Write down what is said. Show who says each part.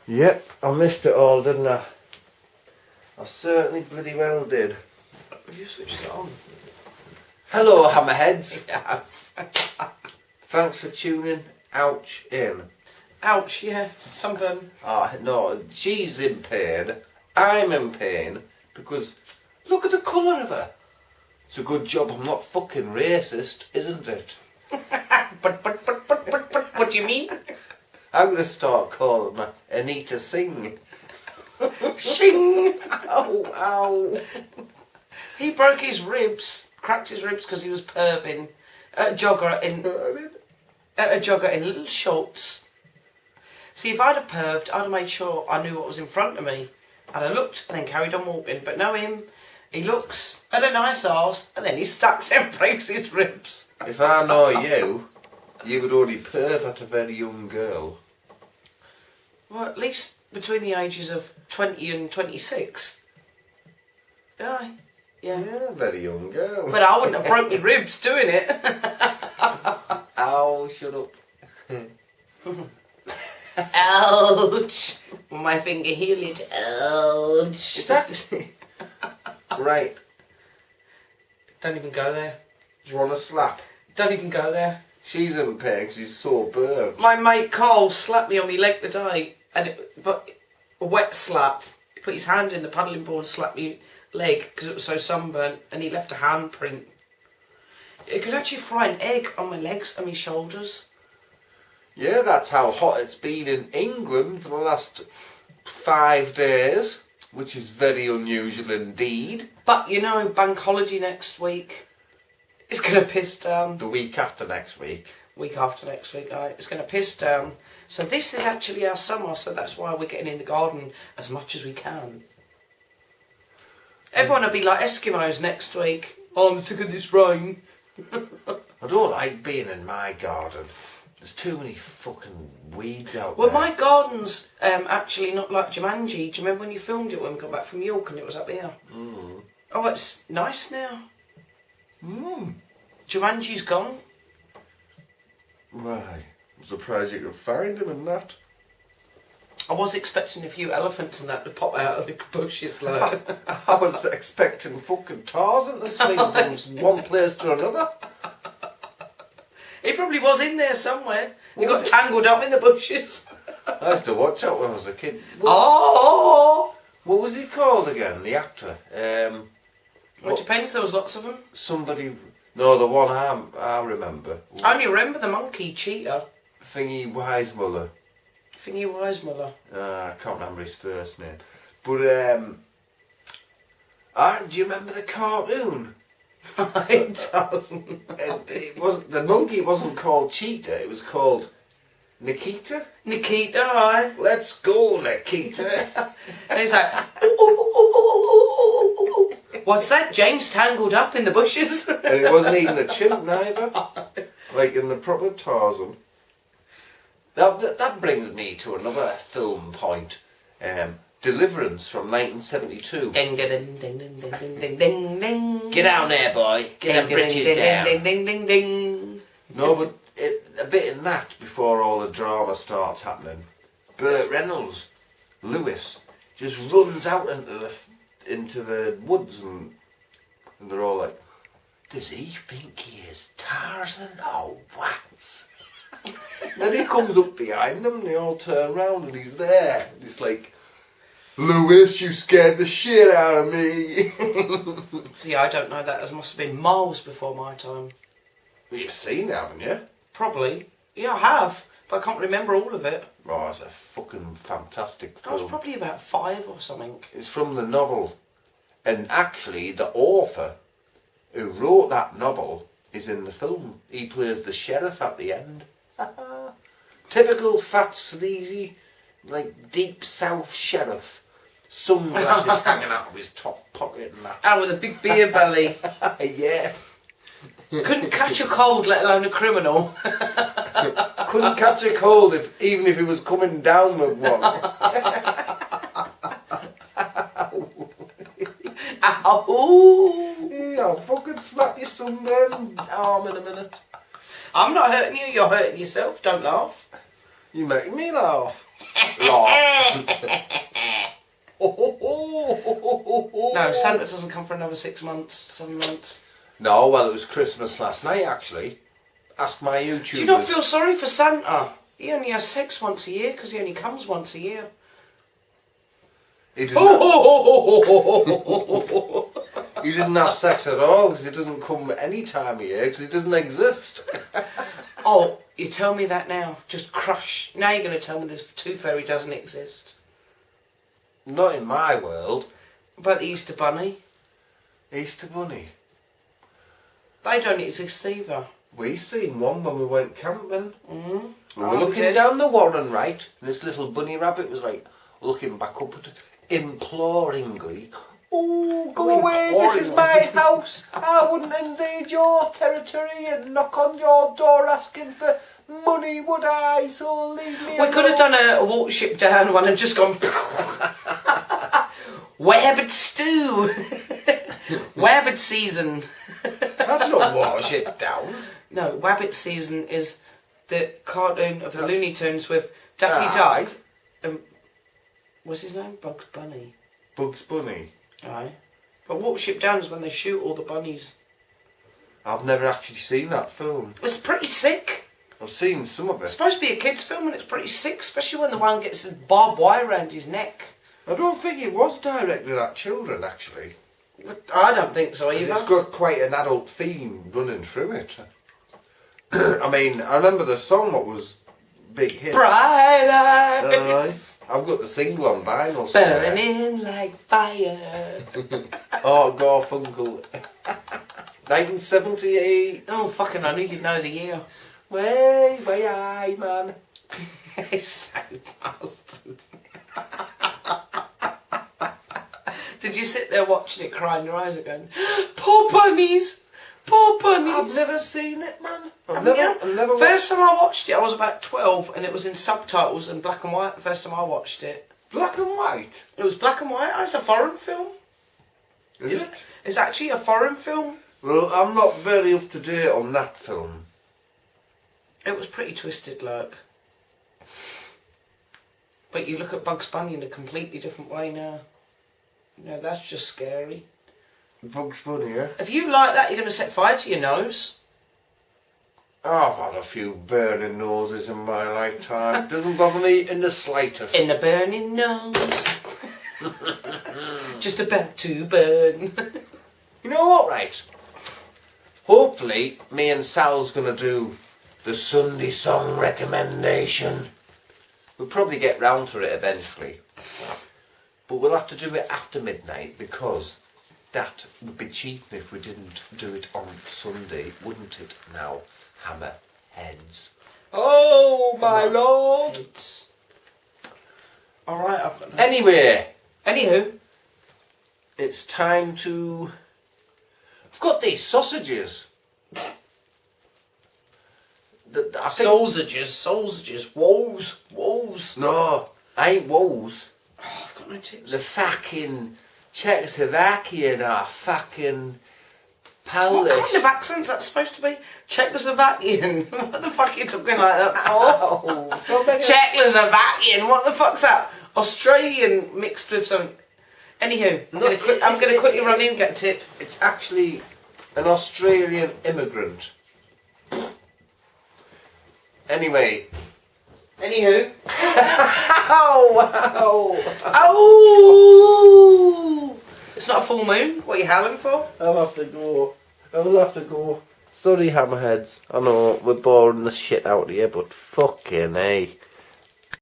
Speaker 1: Yep, I missed it all, didn't I? I certainly bloody well did.
Speaker 2: Have you switched it on?
Speaker 1: Hello, hammerheads.
Speaker 2: Yeah.
Speaker 1: Thanks for tuning ouch in.
Speaker 2: Ouch, yeah, sunburn.
Speaker 1: No, she's in pain. I'm in pain because look at the colour of her. It's a good job I'm not fucking racist, isn't it?
Speaker 2: But, what do you mean?
Speaker 1: I'm going to start calling her Anita Singh.
Speaker 2: Shing!
Speaker 1: Ow, ow.
Speaker 2: He broke his ribs, cracked his ribs because he was perving at a jogger in little shorts. See, if I'd have perved, I'd have made sure I knew what was in front of me. And I looked and then carried on walking. But no, he looks at a nice arse and then he stacks and breaks his ribs.
Speaker 1: If I know you, you would already perv at a very young girl.
Speaker 2: Well, at least between the ages of 20 and 26. Aye. Yeah.
Speaker 1: Yeah, very young girl.
Speaker 2: But I wouldn't have broke my ribs doing it.
Speaker 1: Ow, shut up.
Speaker 2: Ouch. My finger healed. Ouch.
Speaker 1: It's actually... Right.
Speaker 2: Don't even go there.
Speaker 1: Do you want a slap?
Speaker 2: Don't even go there.
Speaker 1: She's in pain because she's so burnt.
Speaker 2: My mate Carl slapped me on my leg today, but a wet slap. He put his hand in the paddling board and slapped me leg because it was so sunburnt, and he left a handprint. It could actually fry an egg on my legs and my shoulders.
Speaker 1: Yeah, that's how hot it's been in England for the last 5 days, which is very unusual indeed.
Speaker 2: But you know, bank holiday next week. It's going to piss down.
Speaker 1: The week after next week.
Speaker 2: Week after next week, right? It's going to piss down. So this is actually our summer, so that's why we're getting in the garden as much as we can. Everyone will be like Eskimos next week. Oh, I'm sick of this rain.
Speaker 1: I don't like being in my garden. There's too many fucking weeds out
Speaker 2: Well,
Speaker 1: there.
Speaker 2: my garden's actually not like Jumanji. Do you remember when you filmed it when we got back from York and it was up here?
Speaker 1: Mm.
Speaker 2: Oh, it's nice now.
Speaker 1: Mm.
Speaker 2: Jumanji's gone.
Speaker 1: Right. I'm surprised you could find him in that.
Speaker 2: I was expecting a few elephants and that to pop out of the bushes like.
Speaker 1: I was expecting fucking Tarzan to swing from one place to another.
Speaker 2: He probably was in there somewhere. He
Speaker 1: What
Speaker 2: got
Speaker 1: was it?
Speaker 2: tangled up in the bushes.
Speaker 1: I used to watch that when I was a kid.
Speaker 2: Oh!
Speaker 1: What was he called again, the actor?
Speaker 2: Well, it depends, there was lots of them.
Speaker 1: Somebody... No, the one I remember.
Speaker 2: I only remember the monkey, Cheetah.
Speaker 1: Thingy Weissmuller.
Speaker 2: Thingy Weissmuller.
Speaker 1: I can't remember his first name. But, do you remember the cartoon?
Speaker 2: It doesn't.
Speaker 1: It wasn't, the monkey wasn't called Cheetah, it was called Nikita.
Speaker 2: Nikita, aye.
Speaker 1: Let's go, Nikita.
Speaker 2: And he's like, ooh, ooh, ooh, ooh, ooh, ooh, ooh. What's that? James tangled up in the bushes.
Speaker 1: And it wasn't even a chimp neither. Like in the proper Tarzan. That brings me to another film point. Deliverance from 1972.
Speaker 2: Ding, ding, ding, ding, ding, ding, ding, ding, ding.
Speaker 1: Get down there, boy. Get them britches down.
Speaker 2: Ding, ding, ding, ding.
Speaker 1: No, but a bit in that before all the drama starts happening. Burt Reynolds, Lewis, just runs out into the woods and they're all like, does he think he is Tarzan or what? Then he comes up behind them and they all turn round and he's there. And he's like, Lewis, you scared the shit out of me.
Speaker 2: See, I don't know that. It must have been miles before my time.
Speaker 1: You've seen it, haven't you?
Speaker 2: Probably. Yeah, I have. But I can't remember all of it.
Speaker 1: Oh, it's a fucking fantastic film.
Speaker 2: I was probably about 5 or something.
Speaker 1: It's from the novel. And actually, the author who wrote that novel is in the film. He plays the sheriff at the end. Typical fat, sleazy, like deep south sheriff. Sunglasses hanging out of his top pocket and that.
Speaker 2: And with a big beer belly.
Speaker 1: Yeah.
Speaker 2: Couldn't catch a cold, let alone a criminal.
Speaker 1: Couldn't catch a cold even if he was coming down with one.
Speaker 2: Ow!
Speaker 1: Yeah, I'll fucking slap your sunburned arm in a minute.
Speaker 2: I'm not hurting you, you're hurting yourself. Don't laugh.
Speaker 1: You making me laugh. Laugh.
Speaker 2: No, Santa doesn't come for another 6 months, 7 months.
Speaker 1: No, well, it was Christmas last night, actually. Ask my YouTubers.
Speaker 2: Do you not feel sorry for Santa? He only has sex once a year because he only comes once a year.
Speaker 1: He doesn't, he doesn't have sex at all because he doesn't come any time of year because he doesn't exist.
Speaker 2: Oh, you tell me that now. Just crush. Now you're going to tell me the Tooth Fairy doesn't exist.
Speaker 1: Not in my world.
Speaker 2: But the Easter Bunny?
Speaker 1: Easter Bunny.
Speaker 2: They don't exist either.
Speaker 1: We seen one when we went camping.
Speaker 2: Mm-hmm.
Speaker 1: We were looking down the Warren, right, and this little bunny rabbit was like looking back up at it imploringly. Oh, go away, this is my house. I wouldn't invade your territory and knock on your door asking for money, would I? So leave me alone.
Speaker 2: We could have done a Watership Down one and just gone... Wabbit stew! Wabbit season.
Speaker 1: That's not Watership Down.
Speaker 2: No, Wabbit season is the cartoon of the Looney Tunes with Daffy Duck. What's his name? Bugs Bunny.
Speaker 1: Bugs Bunny.
Speaker 2: Aye. But Watership Down is when they shoot all the bunnies.
Speaker 1: I've never actually seen that film.
Speaker 2: It's pretty sick.
Speaker 1: I've seen some of
Speaker 2: It's
Speaker 1: it.
Speaker 2: supposed to be a kid's film and it's pretty sick, especially when the one gets his barbed wire around his neck.
Speaker 1: I don't think it was directed at children, actually.
Speaker 2: I don't think so
Speaker 1: 'Cause
Speaker 2: either.
Speaker 1: it's got quite an adult theme running through it. I mean, I remember the song that was big hit.
Speaker 2: Bright eyes.
Speaker 1: I've got the single on vinyl. somewhere.
Speaker 2: Burning like fire.
Speaker 1: Oh, Garfunkel. 1978.
Speaker 2: Oh, fucking, I knew you'd know the year.
Speaker 1: Way, aye, man.
Speaker 2: So bastard. Did you sit there watching it crying your eyes out going, poor bunnies, poor bunnies?
Speaker 1: I've never seen it, man. I've
Speaker 2: Haven't you?
Speaker 1: never
Speaker 2: First time I watched it, I was about 12 and it was in subtitles and black and white the first time I watched it.
Speaker 1: Black and white?
Speaker 2: It was black and white. It's a foreign film.
Speaker 1: Is it?
Speaker 2: It's actually a foreign film.
Speaker 1: Well, I'm not very up to date on that film.
Speaker 2: It was pretty twisted, like. But you look at Bugs Bunny in a completely different way now. You know, that's just scary.
Speaker 1: Bugs Bunny, yeah?
Speaker 2: If you like that, you're going to set fire to your nose.
Speaker 1: I've had a few burning noses in my lifetime. Doesn't bother me in the slightest.
Speaker 2: In the burning nose. Just about to burn.
Speaker 1: You know what, right? Hopefully, me and Sal's going to do the Sunday song recommendation. We'll probably get round to it eventually. But we'll have to do it after midnight because that would be cheating if we didn't do it on Sunday, wouldn't it now, hammer heads? Oh, my lord!
Speaker 2: Alright, I've got no...
Speaker 1: Anyway,
Speaker 2: Anywho.
Speaker 1: it's time to... I've got these sausages. I think...
Speaker 2: Sausages, woes.
Speaker 1: No, I ain't woes.
Speaker 2: Oh, I've got no tips.
Speaker 1: The fucking Czechoslovakian are fucking
Speaker 2: What
Speaker 1: Polish.
Speaker 2: kind of accent's that supposed to be? Czechoslovakian. What the fuck are you talking like that for?
Speaker 1: Oh, stop making
Speaker 2: Czechoslovakian. What the fuck's that? Australian mixed with something. Anywho, I'm going to quickly run in and get a tip.
Speaker 1: It's actually an Australian immigrant. Anyway.
Speaker 2: Anywho.
Speaker 1: Oh!
Speaker 2: Oh! It's not a full moon. What are you howling for?
Speaker 1: I'll have to go. Sorry, hammerheads. I know we're boring the shit out of you, but fucking hey.